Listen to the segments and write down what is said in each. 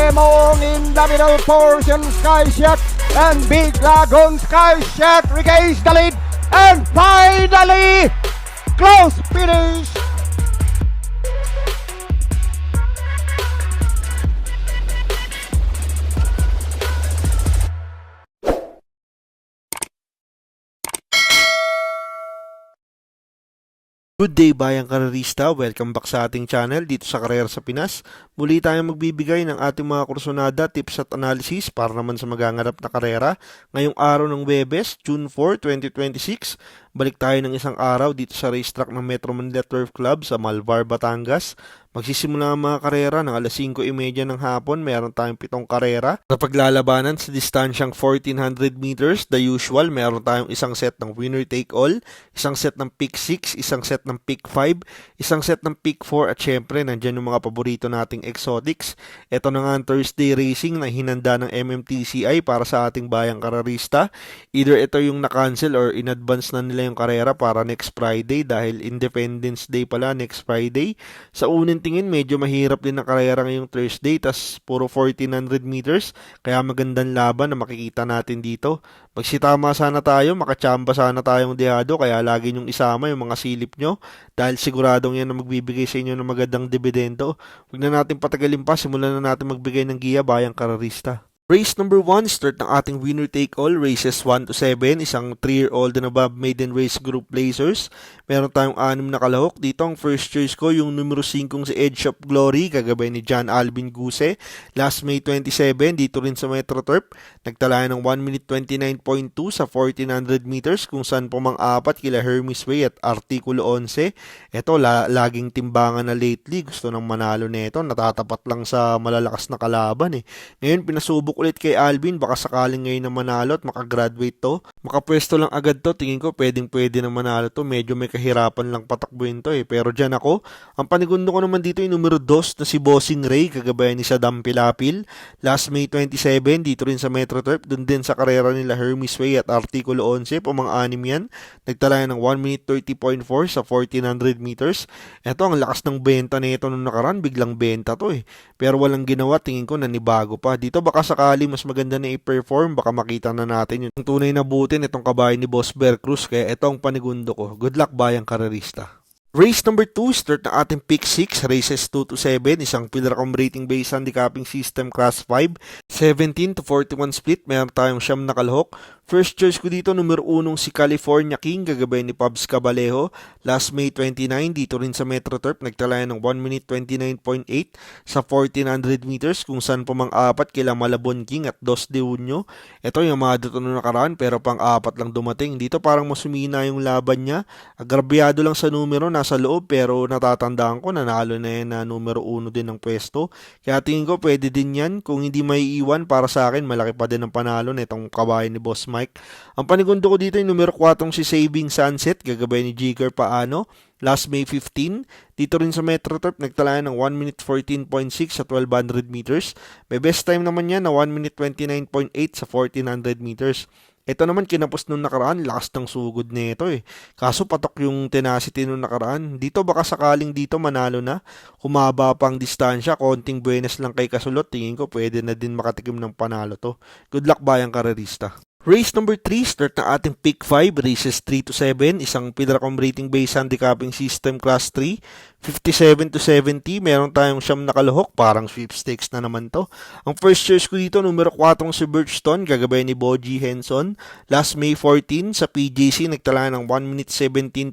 Lemon in the middle portion, Skyshack and Big Lagoon. Skyshack regains the lead and finally close finish. Good day bayang karerista, welcome back sa ating channel dito sa Karera sa Pinas. Muli tayong magbibigay ng ating mga kursunada, tips at analysis para naman sa maganganap na karera. Ngayong araw ng Webes, June 4, 2026, balik tayo ng isang araw dito sa racetrack ng Metro Manila Turf Club sa Malvar, Batangas. Magsisimula ang mga karera ng alas 5:30 ng hapon. Meron tayong 7 karera na paglalabanan sa distansyang 1400 meters. The usual, meron tayong isang set ng winner take all, isang set ng pick 6, isang set ng pick 5, isang set ng pick 4 at syempre nandyan yung mga paborito nating exotics. Ito na nga ang Thursday racing na hinanda ng MMTCI para sa ating bayang karerista. Either ito yung na-cancel or in advance na nila yung karera para next Friday dahil Independence Day pala next Friday. Sa unang tingin medyo mahirap din ang karera ngayong Thursday, tas puro 1400 meters, kaya magandang laban na makikita natin dito. Magsitama sana tayo, makachamba sana tayong dehado, kaya lagi nyong isama yung mga silip nyo dahil siguradong yan na magbibigay sa inyo ng magandang dividendo. Huwag na natin patagalin pa, simulan na natin magbigay ng giya bayang karerista. Race number 1, start ng ating winner take all, races 1 to 7, isang 3-year-old and above maiden race group placers. Meron tayong 6 na kalahok. Dito ang first choice ko, yung numero 5 si Edge of Glory, kagabay ni John Alvin Guse. Last May 27, dito rin sa Metro Turf, nagtalayan ng 1 minute 29.2 sa 1400 meters kung saan pumang-apat kila Hermes Way at Artikulo 11. Ito, laging timbangan na lately, gusto nang manalo nito, natatapat lang sa malalakas na kalaban eh. Ngayon, pinasubok ulit kay Alvin, baka sakaling ngayon na manalo at makagraduate to. Makapwesto lang agad to, tingin ko pwede na manalo to, medyo may kahirapan lang patakbuhin to eh. Pero dyan ako, ang panigundo ko naman dito yung numero 2 na si Bossing Ray, kagabayan ni Saddam Pilapil. Last May 27, dito rin sa Metro Turf, dun din sa karera nila Hermes Way at Artikulo 11, pumang-anim yan. Nagtalayan ng 1 minute 30.4 sa 1400 meters. Ito, ang lakas ng benta nito nung nakaraan, biglang benta to eh. Pero walang ginawa, tingin ko nanibago pa. Dito baka sakali mas maganda na i-perform, baka makita na natin yung tunay na butin itong kabayan ni Boss Bear Cruz, kaya ito ang panigundo ko. Good luck bayang karerista. Race number 2, start ng ating pick 6, races 2 to 7, isang Pilracom rating based handicapping system class 5, 17 to 41 split, meron tayong 9 na kalahok. First choice ko dito, numero 1 si California King, gagabay ni Pabs Cabalejo. Last May 29, dito rin sa Metro Turf, nagtalayan ng 1 minute 29.8 sa 1400 meters, kung saan pumang-apat kila Malabon King at Dos de Junio. Ito yung mga dito nung nakaraan, pero pang-apat lang dumating. Dito parang masumina yung laban niya. Agrabyado lang sa numero, nasa loob, pero natatandaan ko, nanalo na yan na numero 1 din ng pwesto. Kaya tingin ko, pwede din yan. Kung hindi may iwan, para sa akin, malaki pa din ang panalo na itong kabayan ni Boss Mike. Ang panigundo ko dito yung numero 4 si Saving Sunset, gagabay ni Jigger Paano. Last May 15, dito rin sa Metro Turf, nagtalayan ng 1 minute 14.6 sa 1200 meters. May best time naman yan na 1 minute 29.8 sa 1400 meters. Ito naman kinapos nung nakaraan, lakas ng sugod nito eh. Kaso patok yung tenacity nung nakaraan. Dito baka sakaling dito manalo na. Humaba pang distansya, konting buenas lang kay kasulot. Tingin ko pwede na din makatikim ng panalo to. Good luck bayang karerista. Race number 3, start na ating pick 5, races 3 to 7, isang Pilracom rating based handicapping system class 3, 57 to 70, meron tayong 9 na kalahok, parang sweepstakes na naman to. Ang first choice ko dito, numero 4 si Birchstone, gagabay ni Boji Henson. Last May 14, sa PJC, nagtala ng 1 minute 17.6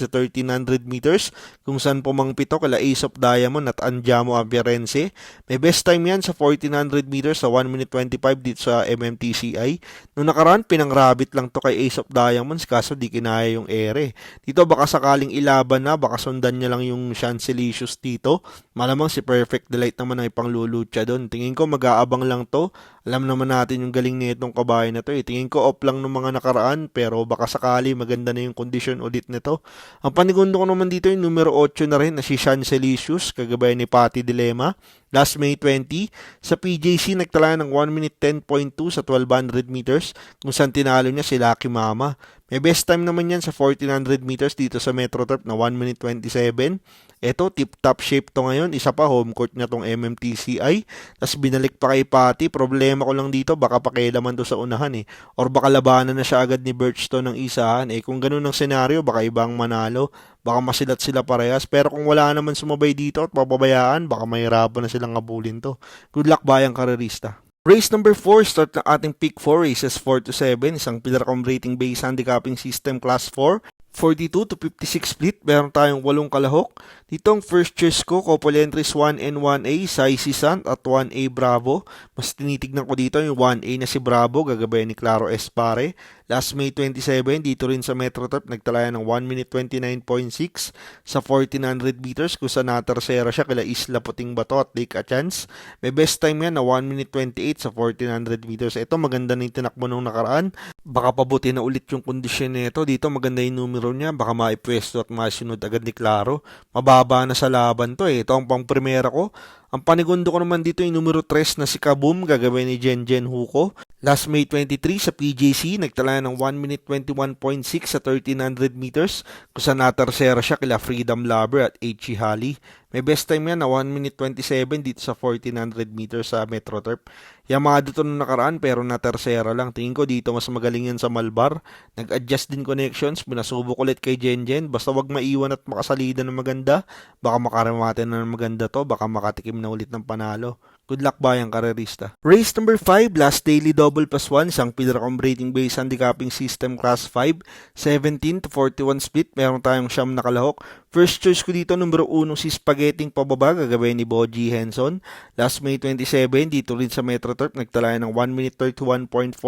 sa 1300 meters, kung saan pumangpito kala Ace of Diamond at Andiamo Abiarense. May best time yan sa 1400 meters sa 1 minute 25 dito sa MMTCI. Nung nakaraan, pinangrabit lang to kay Ace of Diamonds, kaso di kinaya yung ere. Dito baka sakaling ilaban na, baka sundan niya lang yung Chancelicious dito. Malamang si Perfect Delight naman ang ipanglulutya doon. Tingin ko mag-aabang lang to. Alam naman natin yung galing nitong kabayan na to eh. Tingin ko off lang ng mga nakaraan, pero baka sakali maganda na yung condition ulit nito. Ang panigundo ko naman dito yung numero 8 na rin na si Chancelicious, kagabay ni Patty Dilema. Last May 20, sa PJC nagtala ng 1 minute 10.2 sa 1200 meters, kung saan tinalo niya si Lucky Mama. May best time naman yan sa 1400 meters dito sa Metro Turf na 1 minute 27. Ito, tip-top shape to ngayon. Isa pa, home court niya tong MMTCI. Tapos binalik pa kay Patty. Problema ko lang dito, baka pakialaman to sa unahan eh. Or baka labanan na siya agad ni Birchstone ng isahan. Kung ganun ang senaryo, baka ibang manalo. Baka masilat sila parehas. Pero kung wala naman sumabay dito at papabayaan, baka mahirapan na silang ngabulin to. Good luck bayang karerista. Race number 4, start ng ating pick 4, races 4 to 7, isang Pillarcom rating based handicapping system class 4, 42 to 56 split, meron tayong 8 kalahok. Dito ang first choice ko, couple entries 1 and 1A, Saisi Sant at 1A Bravo. Mas tinitignan ko dito yung 1A na si Bravo, gagabayan ni Claro Espare. Last May 27, dito rin sa Metro Turf, nagtalaya ng 1 minute 29.6 sa 1400 meters kung saan natersera siya kila Isla Puting Bato at Lake a Chance. May best time yan na 1 minute 28 sa 1400 meters. Ito maganda na yung tinakbo nung nakaraan. Baka pabuti na ulit yung kondisyon nito. Dito maganda yung numero niya. Baka maipwesto at masunod agad ni Claro. Mababa na sa laban to eh. Ito ang pang primera ko. Ang panigundo ko naman dito yung numero 3 na si Kaboom, gagawin ni Jen Huko. Last May 23 sa PJC, nagtala ng 1 minute 21.6 sa 1300 meters kung saan natersera siya kila Freedom Lover at H.E. Halley. May best time yan na 1 minute 27 dito sa 1400 meters sa Metro Turf. Yung mga dito nung nakaraan pero natersera lang. Tingin ko dito mas magaling yan sa Malbar. Nag-adjust din connections, binasubok ulit kay Jen. Basta wag maiwan at makasalida ng maganda. Baka makaramate na ng maganda to, baka makatikim na ulit ng panalo. Good luck bayang karerista. Race number 5, last daily double plus 1, isang Pillarcom rating based handicapping system class 5, 17 to 41 split, meron tayong siyam na kalahok. First choice ko dito, numero 1 si Spaghetting pababa, gagawin ni Boji Henson. Last May 27, dito rin sa Metro Turf, nagtalaya ng 1 minute 31.4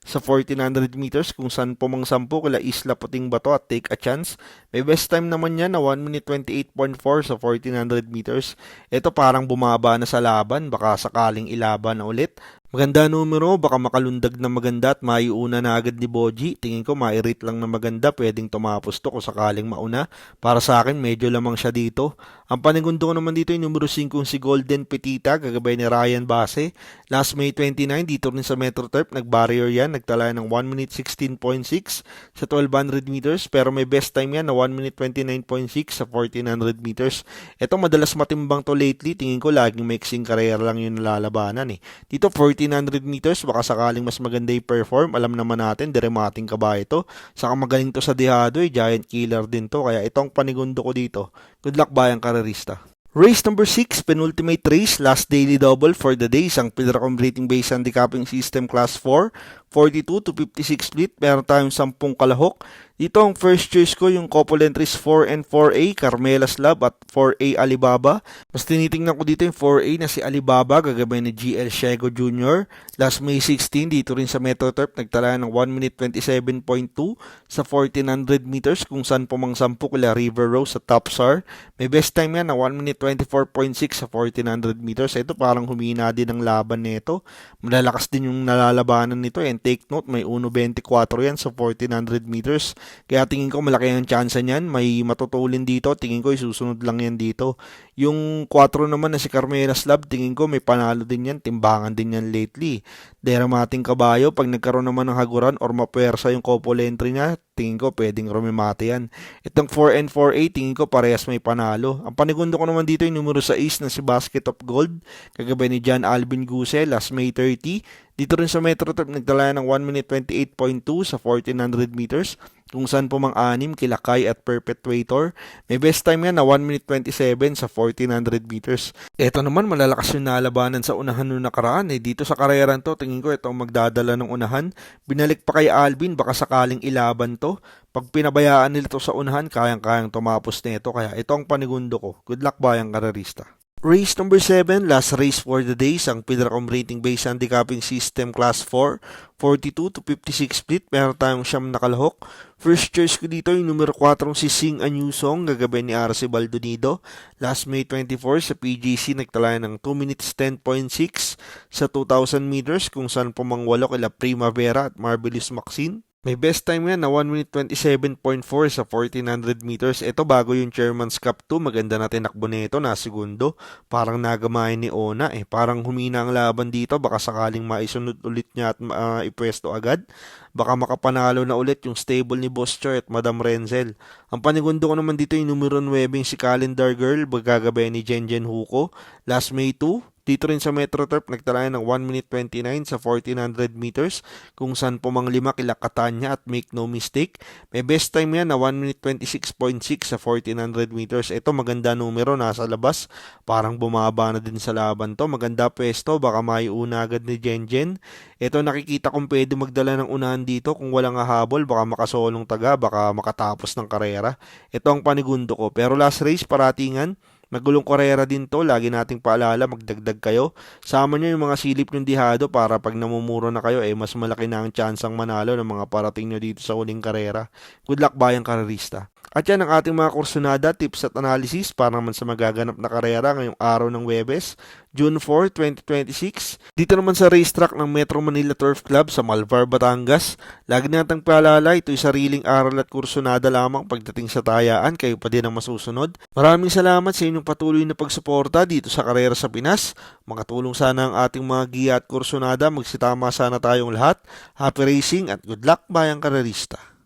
sa 1400 meters kung saan pumangsampo kila Isla Puting Bato at Take a Chance. May best time naman yan na 1 minute 28.4 sa 1400 meters. Ito parang bumaba na sa laban, baka sakaling ilaban na ulit. Maganda numero, baka makalundag na maganda at maiuna na agad ni Boji. Tingin ko mai-rate lang na maganda, pwedeng tumapos to kung sakaling mauna. Para sa akin, medyo lamang siya dito. Ang panigundo ko naman dito yung numero 5 si Golden Petita, gagabay ni Ryan Base. Last May 29, dito rin sa Metro Turf, nag-barrier yan, nagtala ng 1 minute 16.6 sa 1200 meters, pero may best time yan na 1 minute 29.6 sa 1400 meters. Ito madalas matimbang to lately, tingin ko laging mixing career lang yung nalalabanan eh. Dito 1400 meters, baka sakaling mas maganda yung perform. Alam naman natin, diremating kabayo ito. Saka magaling to sa dihado, giant killer din to. Kaya itong panigundo ko dito. Good luck bayang karerista. Race number 6, penultimate race, last daily double for the day, isang Pillarcom rating based handicapping system class 4, 42 to 56 split, meron tayong 10 kalahok. Dito ang first choice ko yung couple entries 4 and 4A, Carmela's Love at 4A Alibaba. Mas tinitingnan ko dito yung 4A na si Alibaba, gagabay ni GL Shego Jr. Last May 16, dito rin sa Metro Turf, nagtala ng 1 minute 27.2 sa 1400 meters kung saan pumangsampo kila River Rose sa Top Star. May best time yan na 1 minute 24.6 sa 1400 meters. Ito parang humina din ang laban nito. Malalakas din yung nalalabanan nito. And take note, may 1.24 yan sa 1400 meters. Kaya tingin ko malaki ang chance niyan. May matutulin dito. Tingin ko isusunod lang yan dito. Yung 4 naman na si Carmela's Love, tingin ko may panalo din yan. Timbangan din yan lately. Deramating kabayo. Pag nagkaroon naman ng haguran or mapuwersa yung couple entry niya, tingin ko pwedeng rumimate yan. Itong 4 and 4A, tingin ko parehas may panalo. Ang panigundo ko naman dito yung numero 6 na si Basket of Gold. Kagabay ni John Alvin Guse, last May 30. Dito rin sa Metro Turf, nagdala ng 1 minute 28.2 sa 1400 meters. Kung saan pumang-anim kila Kai at Perpetuator. May best time yan na 1 minute 27 sa 1400 meters. Ito naman, malalakas yung nalabanan sa unahan nung nakaraan. Dito sa kareran to, tingin ko ito ang magdadala ng unahan. Binalik pa kay Alvin, baka sakaling ilaban to. Pag pinabayaan nila to sa unahan, kayang-kayang tumapos nito. Kaya ito ang panigundo ko. Good luck bayang karerista. Race number 7, last race for the day, isang Pillarcom rating based handicapping system class 4, 42 to 56 split, meron tayong siyam na kalahok. First choice ko dito yung numero 4 si Sing A New Song, gagabay ni Arce Baldonido. Last May 24 sa PGC, nagtala ng 2 minutes 10.6 sa 2000 meters kung saan pumangwalo kila Primavera at Marvelous Maxine. May best time yan na 1 minute 27.4 sa 1400 meters. Ito bago yung Chairman's Cup 2. Maganda na tinakbo nito na segundo. Parang nagamayan ni Ona Parang humina ang laban dito. Baka sakaling maisunod ulit niya at ipwesto agad. Baka makapanalo na ulit yung stable ni Boss Choi at Madam Renzel. Ang panigundo ko naman dito yung numero 9 si Calendar Girl. Bagagabay ni Jenjen Huko. Last May 2. Dito rin sa Metro Turf, nagtala ng 1 minute 29 sa 1400 meters kung saan pumang-5 kila Catania at make no mistake. May best time yan na 1 minute 26.6 sa 1400 meters. Ito maganda numero, nasa labas. Parang bumaba na din sa laban to. Maganda pwesto, baka maiuna agad ni Jenjen. Ito nakikita kong pwede magdala ng unahan dito kung walang hahabol, baka makasolong taga, baka makatapos ng karera. Ito ang panigundo ko. Pero last race, paratingan. Magulong karera din to, lagi nating paalala, magdagdag kayo. Sama nyo yung mga silip ng dihado para pag namumuro na kayo, mas malaki na ang tsansang manalo ng mga parating nyo dito sa huling karera. Good luck bayang karerista. At yan ang ating mga kursunada, tips at analysis para naman sa magaganap na karera ngayong araw ng Huwebes, June 4, 2026. Dito naman sa racetrack ng Metro Manila Turf Club sa Malvar, Batangas. Lagi natang paalala, ito'y sariling aral at kursunada lamang pagdating sa tayaan, kayo pa din ang masusunod. Maraming salamat sa inyong patuloy na pagsuporta dito sa Karera sa Pinas. Makatulong sana ang ating mga giya at kursunada, magsitama sana tayong lahat. Happy racing at good luck bayang karerista.